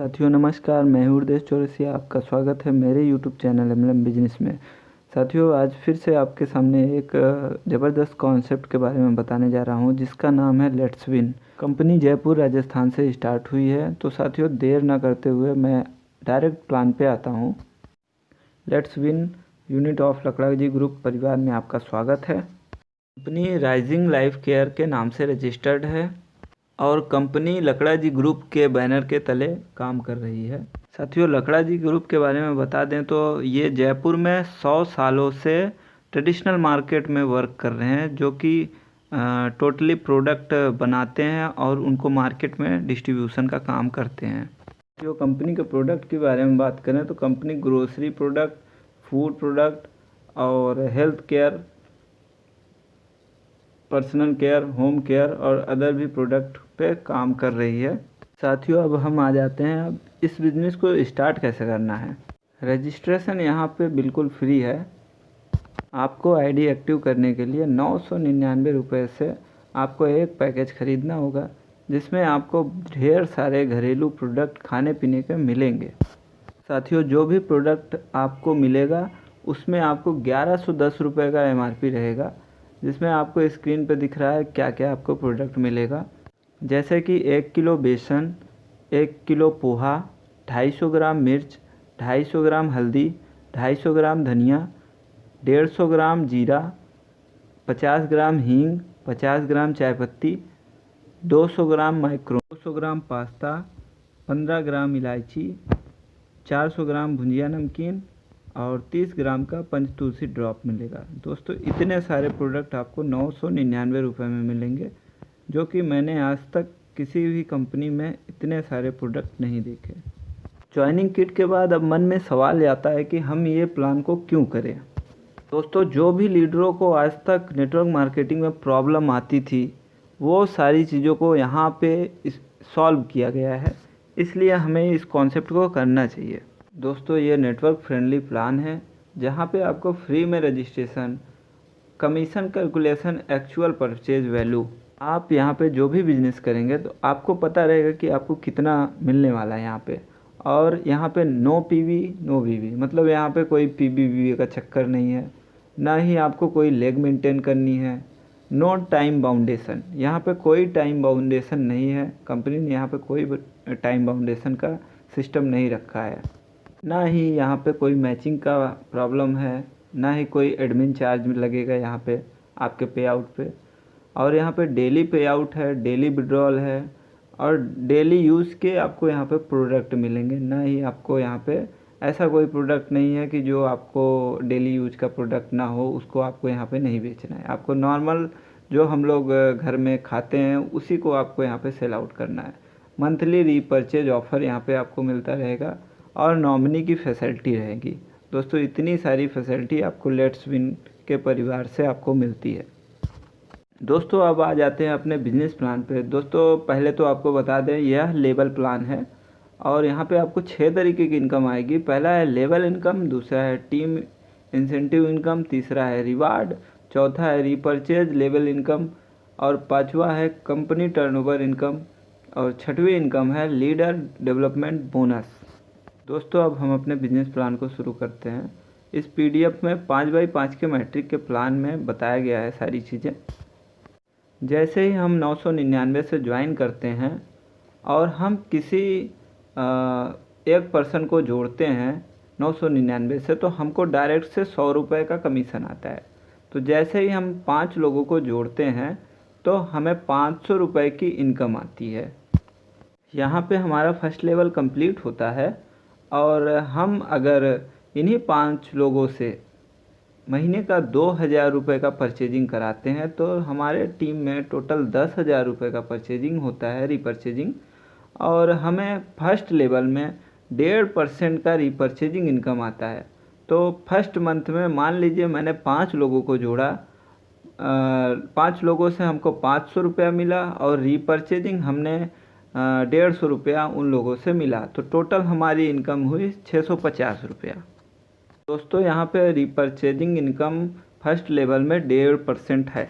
साथियों नमस्कार, मैं हूँ उदेश चौरसिया। आपका स्वागत है मेरे यूट्यूब चैनल एमएलएम बिजनेस में। साथियों आज फिर से आपके सामने एक ज़बरदस्त कॉन्सेप्ट के बारे में बताने जा रहा हूँ जिसका नाम है let's win. Company Jaipur Rajasthan से स्टार्ट हुई है। तो साथियों देर ना करते हुए मैं डायरेक्ट प्लान पे आता हूँ। Let's win unit of Lakra ji group परिवार में आपका स्वागत है। कंपनी राइजिंग लाइफ केयर के नाम से रजिस्टर्ड है और कंपनी लकड़ा जी ग्रुप के बैनर के तले काम कर रही है। साथियों लकड़ा जी ग्रुप के बारे में बता दें तो ये जयपुर में 100 सालों से ट्रेडिशनल मार्केट में वर्क कर रहे हैं, जो कि टोटली प्रोडक्ट बनाते हैं और उनको मार्केट में डिस्ट्रीब्यूशन का काम करते हैं। जो कंपनी के प्रोडक्ट के बारे में बात करें तो company grocery product, food product और health care, personal care, home care और अदर भी प्रोडक्ट पे काम कर रही है। साथियों अब हम आ जाते हैं अब इस बिज़नेस को स्टार्ट कैसे करना है। रजिस्ट्रेशन यहाँ पे बिल्कुल फ्री है। आपको आईडी एक्टिव करने के लिए 999 रुपये से आपको एक पैकेज ख़रीदना होगा, जिसमें आपको ढेर सारे घरेलू प्रोडक्ट खाने पीने के मिलेंगे। साथियों जो भी प्रोडक्ट आपको मिलेगा उसमें आपको 1110 रुपये का MRP रहेगा, जिसमें आपको स्क्रीन पर दिख रहा है क्या क्या आपको प्रोडक्ट मिलेगा। जैसे कि 1 किलो बेसन, 1 किलो पोहा, 250 ग्राम मिर्च, 250 ग्राम हल्दी, 250 ग्राम धनिया, 150 ग्राम जीरा, 50 ग्राम हींग, 50 ग्राम चाय पत्ती, 200 ग्राम माइक्रो, 200 ग्राम पास्ता, 15 ग्राम इलायची, 400 ग्राम भुंजिया नमकीन और 30 ग्राम का पंचतुलसी ड्रॉप मिलेगा। दोस्तों इतने सारे प्रोडक्ट आपको 999 रुपये में मिलेंगे, जो कि मैंने आज तक किसी भी कंपनी में इतने सारे प्रोडक्ट नहीं देखे। ज्वाइनिंग किट के बाद अब मन में सवाल आता है कि हम ये प्लान को क्यों करें। दोस्तों जो भी लीडरों को आज तक नेटवर्क मार्केटिंग में प्रॉब्लम आती थी वो सारी चीज़ों को यहाँ पे सॉल्व किया गया है, इसलिए हमें इस कॉन्सेप्ट को करना चाहिए। दोस्तों ये नेटवर्क फ्रेंडली प्लान है जहाँ पे आपको फ्री में registration, commission calculation, actual purchase value, आप यहाँ पे जो भी बिज़नेस करेंगे तो आपको पता रहेगा कि आपको कितना मिलने वाला है यहाँ पे। और यहाँ पे नो पीवी नो वीवी, मतलब यहाँ पे कोई पीवी वीवी का चक्कर नहीं है, ना ही आपको कोई लेग मेंटेन करनी है। नो टाइम बाउंडेशन, यहाँ पे कोई टाइम बाउंडेशन नहीं है। कंपनी ने यहाँ पे कोई टाइम बाउंडेशन का सिस्टम नहीं रखा है। ना ही यहाँ पे कोई मैचिंग का प्रॉब्लम है, ना ही कोई एडमिन चार्ज लगेगा यहाँ पे आपके पे आउट पे। और यहाँ पे डेली पे आउट है, डेली विड्रॉल है और डेली यूज़ के आपको यहाँ पे प्रोडक्ट मिलेंगे। ना ही आपको यहाँ पे ऐसा कोई प्रोडक्ट नहीं है कि जो आपको डेली यूज का प्रोडक्ट ना हो उसको आपको यहाँ पे नहीं बेचना है। आपको नॉर्मल जो हम लोग घर में खाते हैं उसी को आपको यहाँ पे सेल आउट करना है। मंथली रीपर्चेज ऑफ़र यहाँ पे आपको मिलता रहेगा और नॉमिनी की फैसिलिटी रहेगी। दोस्तों इतनी सारी फैसिलिटी आपको लेट्स विन के परिवार से आपको मिलती है। दोस्तों अब आ जाते हैं अपने बिजनेस प्लान पे। दोस्तों पहले तो आपको बता दें यह लेवल प्लान है और यहाँ पे आपको 6 तरीके की इनकम आएगी। पहला है लेवल इनकम, दूसरा है टीम इंसेंटिव इनकम, तीसरा है रिवार्ड, चौथा है रीपर्चेज लेवल इनकम और पांचवा है कंपनी टर्नओवर इनकम और छठवीं इनकम है लीडर डेवलपमेंट बोनस। दोस्तों अब हम अपने बिजनेस प्लान को शुरू करते हैं। इस PDF में 5x5 के मैट्रिक के प्लान में बताया गया है सारी चीज़ें। जैसे ही हम 999 से ज्वाइन करते हैं और हम किसी एक पर्सन को जोड़ते हैं 999 से, तो हमको डायरेक्ट से 100 रुपये का कमीशन आता है। तो जैसे ही हम 5 लोगों को जोड़ते हैं तो हमें 500 रुपये की इनकम आती है। यहाँ पे हमारा फर्स्ट लेवल कंप्लीट होता है और हम अगर इन्हीं 5 लोगों से महीने का 2000 रुपये का परचेजिंग कराते हैं तो हमारे टीम में टोटल 10,000 रुपये का परचेजिंग होता है, रीपर्चेजिंग। और हमें फर्स्ट लेवल में 1.5% का रीपर्चेजिंग इनकम आता है। तो फर्स्ट मंथ में मान लीजिए मैंने 5 लोगों को जोड़ा, 5 लोगों से हमको 500 रुपया मिला और रीपर्चेजिंग हमने 150 रुपया उन लोगों से मिला, तो टोटल हमारी इनकम हुई 650 रुपया। दोस्तों यहाँ पे रीपर्चेजिंग इनकम फर्स्ट लेवल में 1.5% है।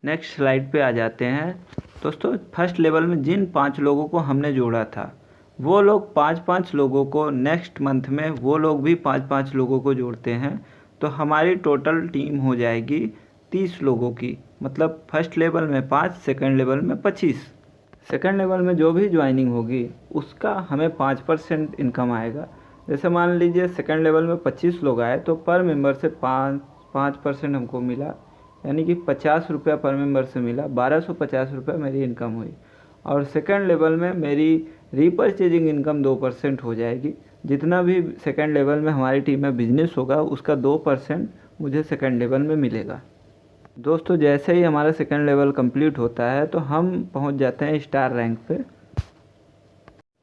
नेक्स्ट स्लाइड पे आ जाते हैं। दोस्तों फर्स्ट लेवल में जिन 5 लोगों को हमने जोड़ा था वो लोग 5-5 लोगों को नेक्स्ट मंथ में वो लोग भी 5-5 लोगों को जोड़ते हैं, तो हमारी टोटल टीम हो जाएगी 30 लोगों की। मतलब फर्स्ट लेवल में 5, सेकंड लेवल में 25। सेकंड लेवल में जो भी ज्वाइनिंग होगी उसका हमें 5% इनकम आएगा। जैसे मान लीजिए सेकंड लेवल में 25 लोग आए तो पर मेंबर से 5% हमको मिला, यानी कि 50 रुपया पर मेंबर से मिला, 1250 रुपया मेरी इनकम हुई। और सेकंड लेवल में मेरी रीपरचेजिंग इनकम 2% हो जाएगी। जितना भी सेकंड लेवल में हमारी टीम में बिजनेस होगा उसका 2% मुझे सेकंड लेवल में मिलेगा। दोस्तों जैसे ही हमारा सेकंड लेवल कंप्लीट होता है तो हम पहुंच जाते हैं स्टार रैंक पे।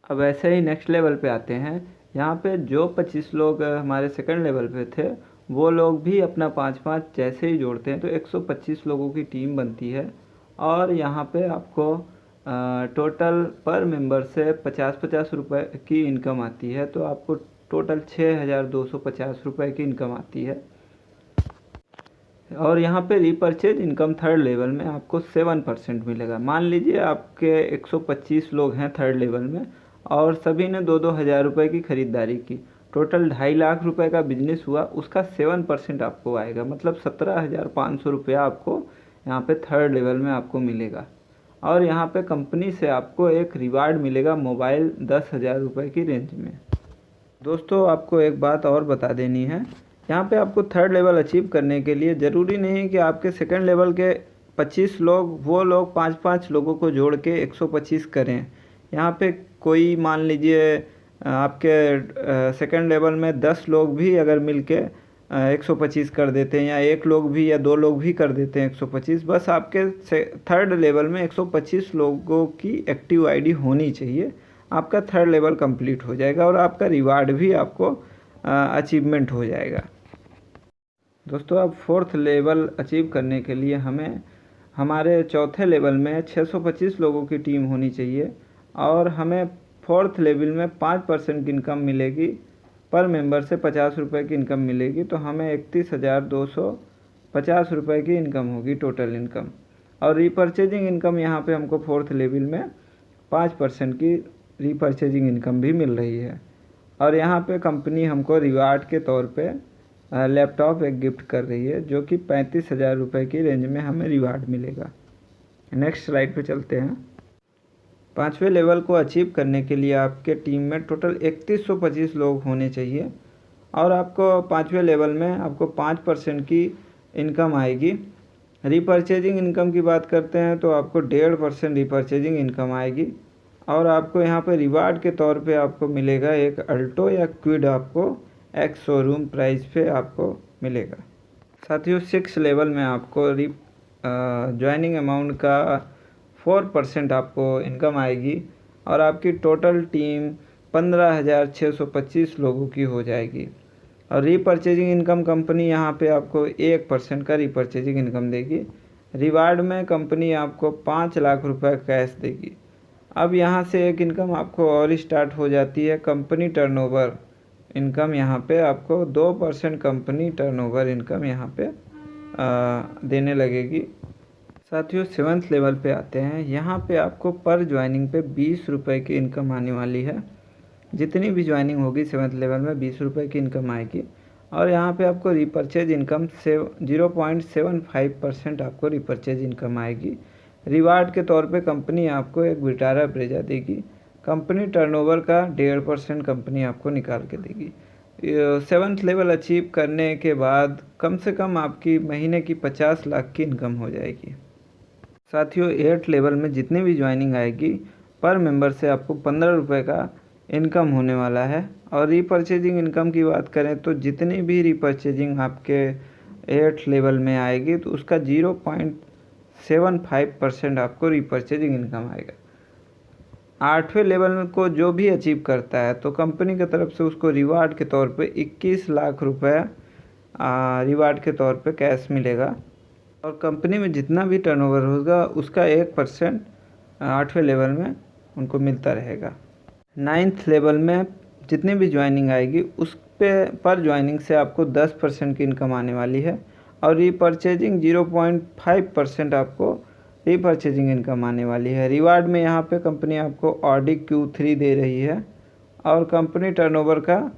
अब ऐसे ही नेक्स्ट लेवल पे आते हैं। यहाँ पे जो 25 लोग हमारे सेकंड लेवल पे थे वो लोग भी अपना 5-5 जैसे ही जोड़ते हैं तो 125 लोगों की टीम बनती है। और यहाँ पे आपको टोटल पर मेंबर से 50-50 रुपये की इनकम आती है, तो आपको टोटल 6250 रुपये की इनकम आती है। और यहाँ पे रीपरचेज इनकम थर्ड लेवल में आपको 7% मिलेगा। मान लीजिए आपके 125 लोग हैं थर्ड लेवल में और सभी ने 2-2 हज़ार रुपये की ख़रीदारी की, टोटल 2.5 लाख रुपए का बिजनेस हुआ, उसका 7% आपको आएगा। मतलब 17,500 रुपया आपको यहाँ पे थर्ड लेवल में आपको मिलेगा। और यहाँ पे कंपनी से आपको एक रिवार्ड मिलेगा मोबाइल 10,000 रुपये की रेंज में। दोस्तों आपको एक बात और बता देनी है, यहाँ पे आपको थर्ड लेवल अचीव करने के लिए ज़रूरी नहीं है कि आपके सेकंड लेवल के 25 लोग वो लोग 5-5 लोगों को जोड़ के 125 करें। यहाँ पे कोई मान लीजिए आपके सेकंड लेवल में 10 लोग भी अगर मिल के 125 कर देते हैं, या एक लोग भी या 2 लोग भी कर देते हैं 125, बस आपके थर्ड लेवल में 125 लोगों की एक्टिव आईडी होनी चाहिए, आपका थर्ड लेवल कंप्लीट हो जाएगा और आपका रिवार्ड भी आपको अचीवमेंट हो जाएगा। दोस्तों अब फोर्थ लेवल अचीव करने के लिए हमें हमारे चौथे लेवल में 625 लोगों की टीम होनी चाहिए और हमें फोर्थ लेवल में 5% की इनकम मिलेगी, पर मेंबर से 50 रुपये की इनकम मिलेगी, तो हमें 31,250 रुपये की इनकम होगी टोटल इनकम। और रीपरचेजिंग इनकम यहाँ पे हमको फोर्थ लेवल में 5% की रीपरचेजिंग इनकम भी मिल रही है। और यहाँ पे कंपनी हमको रिवार्ड के तौर पे लैपटॉप एक गिफ्ट कर रही है, जो कि 35,000 रुपये की रेंज में हमें रिवार्ड मिलेगा। नेक्स्ट स्लाइड पे चलते हैं। पाँचवें लेवल को अचीव करने के लिए आपके टीम में टोटल 3125 लोग होने चाहिए और आपको पाँचवें लेवल में आपको 5% की इनकम आएगी। रीपरचेजिंग इनकम की बात करते हैं तो आपको 1.5% रीपरचेजिंग इनकम आएगी और आपको यहाँ पे रिवार्ड के तौर पे आपको मिलेगा एक अल्टो या क्विड, आपको एक्स शोरूम प्राइस पे आपको मिलेगा। साथियों 6 लेवल में आपको ज्वाइनिंग अमाउंट का 4% आपको इनकम आएगी और आपकी टोटल टीम 15,625 लोगों की हो जाएगी। और रीपरचेजिंग इनकम कंपनी यहाँ पे आपको 1% का रीपरचेजिंग इनकम देगी। रिवार्ड में कंपनी आपको 5 लाख रुपए कैश देगी। अब यहाँ से एक इनकम आपको और स्टार्ट हो जाती है, कंपनी टर्नओवर इनकम। यहाँ पे आपको 2% कंपनी टर्नओवर इनकम यहाँ पे देने लगेगी। साथियों 7th लेवल पे आते हैं। यहाँ पे आपको पर ज्वाइनिंग पे 20 रुपये की इनकम आने वाली है। जितनी भी ज्वाइनिंग होगी 7th लेवल में 20 रुपये की इनकम आएगी। और यहाँ पे आपको रीपरचेज इनकम 0.75% आपको रीपरचेज इनकम आएगी। रिवार्ड के तौर पे कंपनी आपको एक विटारा ब्रेजा देगी। कंपनी टर्नओवर का 1.5% कंपनी आपको निकाल के देगी। 7th लेवल अचीव करने के बाद कम से कम आपकी महीने की 50 लाख की इनकम हो जाएगी। साथियों 8th लेवल में जितनी भी ज्वाइनिंग आएगी पर मेंबर से आपको 15 रुपये का इनकम होने वाला है। और रीपरचेजिंग इनकम की बात करें तो जितनी भी रीपरचेजिंग आपके 8th लेवल में आएगी तो उसका 0.75% आपको रीपरचेजिंग इनकम आएगा। 8वें लेवल में को जो भी अचीव करता है तो कंपनी की तरफ से उसको रिवार्ड के तौर पे 21 लाख रुपए रिवार्ड के तौर पे कैश मिलेगा। और कंपनी में जितना भी टर्नओवर होगा उसका 1% 8वें लेवल में उनको मिलता रहेगा। 9th लेवल में जितनी भी ज्वाइनिंग आएगी उस पे पर ज्वाइनिंग से आपको 10% की इनकम आने वाली है। और रीपरचेजिंग 0.5% आपको रीपरचेजिंग इनकम आने वाली है। रिवार्ड में यहाँ पे कंपनी आपको ऑडी Q3 दे रही है और कंपनी टर्नओवर का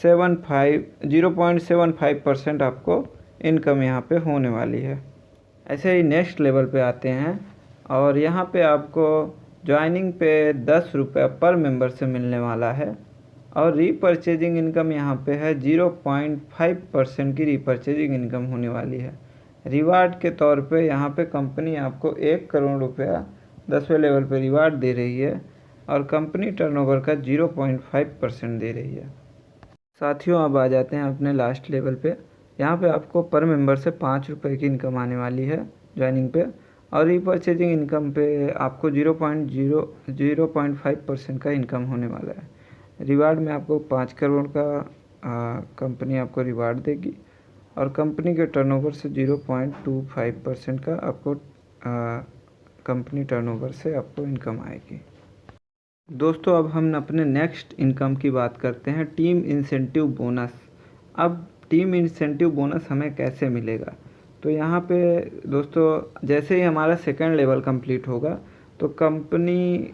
0.75% आपको इनकम यहाँ पे होने वाली है। ऐसे ही नेक्स्ट लेवल पे आते हैं और यहाँ पे आपको ज्वाइनिंग पे 10 रुपये पर मेंबर से मिलने वाला है और रीपरचेजिंग इनकम यहाँ पे है 0.5% की रीपरचेजिंग इनकम होने वाली है। रिवार्ड के तौर पे यहाँ पे कंपनी आपको 1 करोड़ रुपया 10वें लेवल पे रिवार्ड दे रही है और कंपनी टर्नओवर का 0.5% दे रही है। साथियों अब आ जाते हैं अपने लास्ट लेवल पे। यहाँ पे आपको पर मेंबर से 5 रुपये की इनकम आने वाली है ज्वाइनिंग पे और रीपरचेजिंग इनकम पे आपको 0.5% का इनकम होने वाला है। रिवार्ड में आपको 5 करोड़ का कंपनी आपको रिवार्ड देगी और कंपनी के टर्नओवर से 0.25% का आपको कंपनी टर्नओवर से आपको इनकम आएगी। दोस्तों अब हम अपने नेक्स्ट इनकम की बात करते हैं, टीम इंसेंटिव बोनस। अब टीम इंसेंटिव बोनस हमें कैसे मिलेगा? तो यहाँ पे दोस्तों जैसे ही हमारा सेकंड लेवल कंप्लीट होगा तो कंपनी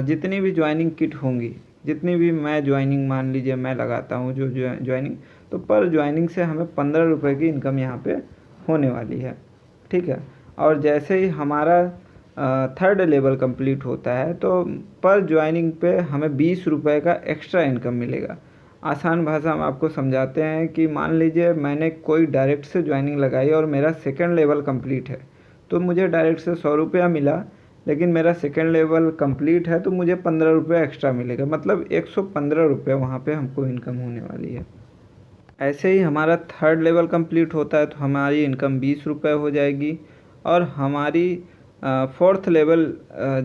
जितनी भी ज्वाइनिंग किट होंगी, जितनी भी मैं ज्वाइनिंग मान लीजिए मैं लगाता हूँ जो ज्वाइनिंग, तो पर ज्वाइनिंग से हमें 15 रुपये की इनकम यहाँ पे होने वाली है, ठीक है। और जैसे ही हमारा थर्ड लेवल कंप्लीट होता है तो पर ज्वाइनिंग पे हमें 20 रुपये का एक्स्ट्रा इनकम मिलेगा। आसान भाषा में आपको समझाते हैं कि मान लीजिए मैंने कोई डायरेक्ट से ज्वाइनिंग लगाई और मेरा सेकंड लेवल कंप्लीट है तो मुझे डायरेक्ट से 100 रुपया मिला, लेकिन मेरा सेकंड लेवल कंप्लीट है तो मुझे 15 रुपये एक्स्ट्रा मिलेगा, मतलब 115 रुपये वहाँ पे हमको इनकम होने वाली है। ऐसे ही हमारा थर्ड लेवल कंप्लीट होता है तो हमारी इनकम 20 रुपये हो जाएगी और हमारी फोर्थ लेवल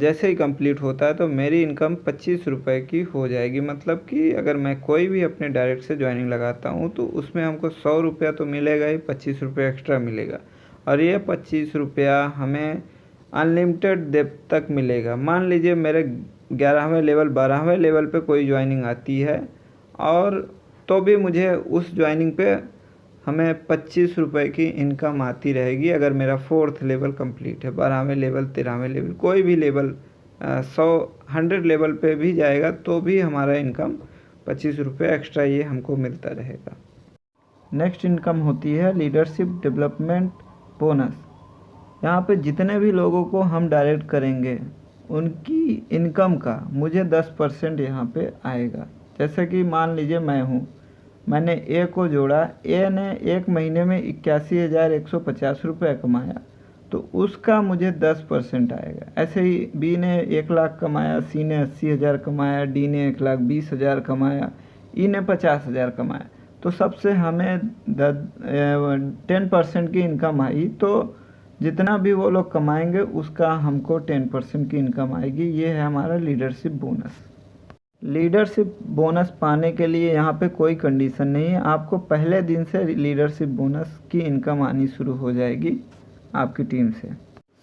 जैसे ही कंप्लीट होता है तो मेरी इनकम 25 रुपये की हो जाएगी। मतलब कि अगर मैं कोई भी अपने डायरेक्ट से ज्वाइनिंग लगाता हूँ तो उसमें हमको 100 रुपया तो मिलेगा ही, 25 रुपये एक्स्ट्रा मिलेगा और ये 25 रुपया हमें अनलिमिटेड देर तक मिलेगा। मान लीजिए मेरे 11वें लेवल 12वें लेवल पे कोई ज्वाइनिंग आती है और तो भी मुझे उस ज्वाइनिंग पे हमें 25 रुपये की इनकम आती रहेगी। अगर मेरा फोर्थ लेवल कंप्लीट है, 12वें लेवल 13वें लेवल कोई भी लेवल 100 लेवल पे भी जाएगा तो भी हमारा इनकम 25 रुपये एक्स्ट्रा ये हमको मिलता रहेगा। नेक्स्ट इनकम होती है लीडरशिप डेवलपमेंट बोनस। यहाँ पे जितने भी लोगों को हम डायरेक्ट करेंगे उनकी इनकम का मुझे 10% यहाँ पे आएगा। जैसे कि मान लीजिए मैं हूँ, मैंने ए को जोड़ा, ए ने एक महीने में 81,150 रुपये कमाया तो उसका मुझे 10% आएगा। ऐसे ही बी ने 1 लाख कमाया, सी ने 80,000 कमाया, डी ने 1,20,000 कमाया, ई ने 50,000 कमाया, तो सबसे हमें 10% की इनकम आई। तो जितना भी वो लोग कमाएंगे उसका हमको 10% की इनकम आएगी। ये है हमारा लीडरशिप बोनस। लीडरशिप बोनस पाने के लिए यहाँ पे कोई कंडीशन नहीं है, आपको पहले दिन से लीडरशिप बोनस की इनकम आनी शुरू हो जाएगी आपकी टीम से।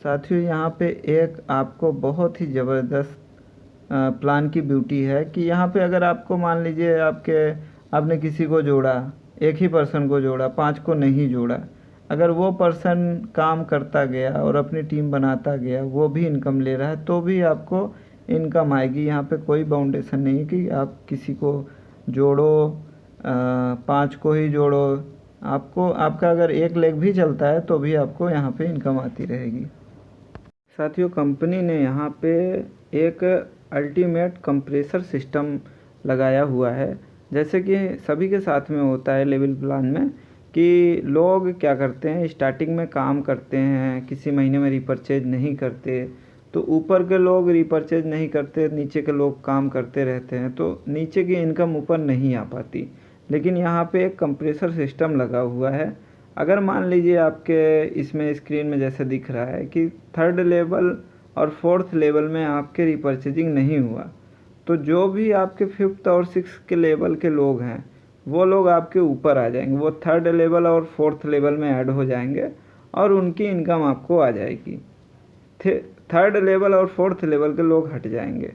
साथियों यहाँ पे एक आपको बहुत ही ज़बरदस्त प्लान की ब्यूटी है कि यहाँ पे अगर आपको मान लीजिए आपने किसी को जोड़ा, एक ही पर्सन को जोड़ा, 5 को नहीं जोड़ा, अगर वो पर्सन काम करता गया और अपनी टीम बनाता गया, वो भी इनकम ले रहा है तो भी आपको इनकम आएगी। यहाँ पे कोई बाउंडेशन नहीं कि आप किसी को जोड़ो 5 को ही जोड़ो, आपका अगर एक लेग भी चलता है तो भी आपको यहाँ पे इनकम आती रहेगी। साथियों कंपनी ने यहाँ पे एक अल्टीमेट कंप्रेसर सिस्टम लगाया हुआ है। जैसे कि सभी के साथ में होता है लेवल प्लान में कि लोग क्या करते हैं, स्टार्टिंग में काम करते हैं, किसी महीने में रिपर्चेज नहीं करते, तो ऊपर के लोग रिपर्चेज नहीं करते, नीचे के लोग काम करते रहते हैं, तो नीचे की इनकम ऊपर नहीं आ पाती। लेकिन यहाँ पे एक कंप्रेसर सिस्टम लगा हुआ है। अगर मान लीजिए आपके इसमें स्क्रीन में जैसे दिख रहा है कि थर्ड लेवल और फोर्थ लेवल में आपके रिपर्चेजिंग नहीं हुआ, तो जो भी आपके 5th और 6th के लेवल के लोग हैं वो लोग आपके ऊपर आ जाएंगे, वो थर्ड लेवल और फोर्थ लेवल में ऐड हो जाएंगे और उनकी इनकम आपको आ जाएगी। थर्ड लेवल और फोर्थ लेवल के लोग हट जाएंगे,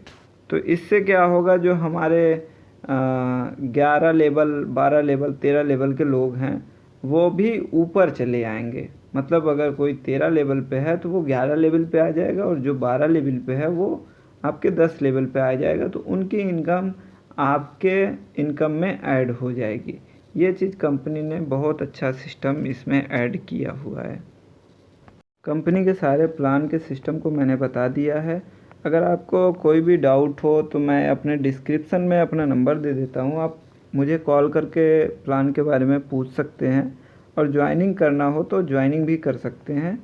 तो इससे क्या होगा, जो हमारे 11 लेवल 12 लेवल 13 लेवल के लोग हैं वो भी ऊपर चले आएंगे। मतलब अगर कोई 13 लेवल पे है तो वो 11 लेवल पे आ जाएगा, और जो 12 लेवल पे है वो आपके 10 लेवल पे आ जाएगा, तो उनकी इनकम आपके इनकम में ऐड हो जाएगी। ये चीज़ कंपनी ने बहुत अच्छा सिस्टम इसमें ऐड किया हुआ है। कंपनी के सारे प्लान के सिस्टम को मैंने बता दिया है। अगर आपको कोई भी डाउट हो तो मैं अपने डिस्क्रिप्शन में अपना नंबर दे देता हूँ, आप मुझे कॉल करके प्लान के बारे में पूछ सकते हैं, और ज्वाइनिंग करना हो तो ज्वाइनिंग भी कर सकते हैं।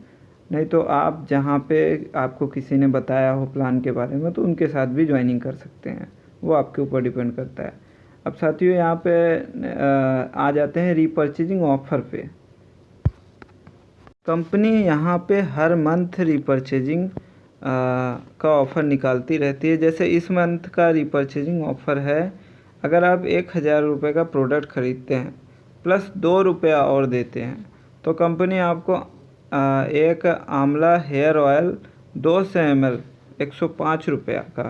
नहीं तो आप जहाँ पे आपको किसी ने बताया हो प्लान के बारे में तो उनके साथ भी ज्वाइनिंग कर सकते हैं, वो आपके ऊपर डिपेंड करता है। अब साथियों यहाँ पे आ जाते हैं रीपर्चेजिंग ऑफ़र पे। कंपनी यहाँ पे हर मंथ रीपर्चेजिंग का ऑफ़र निकालती रहती है। जैसे इस मंथ का रीपर्चेजिंग ऑफ़र है, अगर आप 1000 रुपये का प्रोडक्ट ख़रीदते हैं प्लस 2 रुपया और देते हैं तो कंपनी आपको एक आंवला हेयर ऑयल 200 ml 105 रुपया का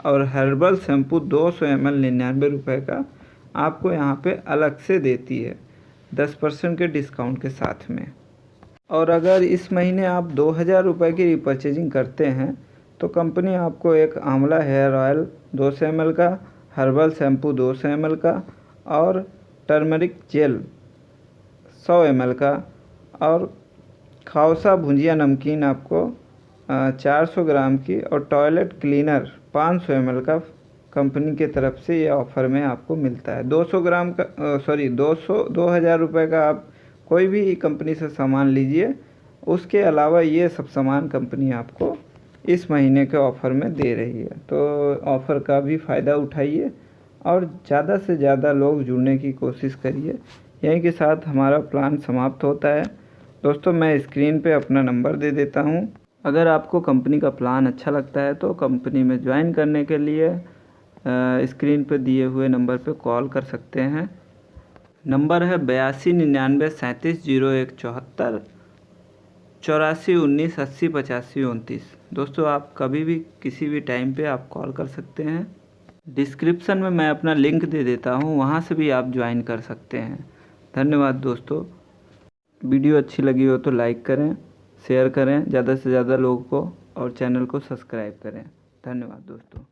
और हर्बल शैम्पू 200 ml 99 रुपये का आपको यहाँ पे अलग से देती है 10% के डिस्काउंट के साथ में। और अगर इस महीने आप 2000 रुपये की रीपर्चेजिंग करते हैं तो कंपनी आपको एक आंवला हेयर ऑयल 200 ml का, हर्बल शैम्पू 200 ml का और टर्मरिक जेल 100 ml का और खाउसा भुजिया नमकीन आपको 400 ग्राम की और टॉयलेट क्लीनर 500 ml का कंपनी के तरफ से ये ऑफ़र में आपको मिलता है। 200 ग्राम का 2000 रुपये का आप कोई भी कंपनी से सामान लीजिए, उसके अलावा ये सब सामान कंपनी आपको इस महीने के ऑफ़र में दे रही है। तो ऑफ़र का भी फ़ायदा उठाइए और ज़्यादा से ज़्यादा लोग जुड़ने की कोशिश करिए। यहीं के साथ हमारा प्लान समाप्त होता है। दोस्तों मैं स्क्रीन पे अपना नंबर दे देता हूँ। अगर आपको कंपनी का प्लान अच्छा लगता है तो कंपनी में ज्वाइन करने के लिए स्क्रीन पे दिए हुए नंबर पे कॉल कर सकते हैं। नंबर है 8299 37 01 74 84 19 80 85 29। दोस्तों आप कभी भी किसी भी टाइम पे आप कॉल कर सकते हैं। डिस्क्रिप्शन में मैं अपना लिंक दे देता हूँ, वहाँ से भी आप ज्वाइन कर सकते हैं। धन्यवाद दोस्तों। वीडियो अच्छी लगी हो तो लाइक करें, शेयर करें ज़्यादा से ज़्यादा लोगों को और चैनल को सब्सक्राइब करें। धन्यवाद दोस्तों।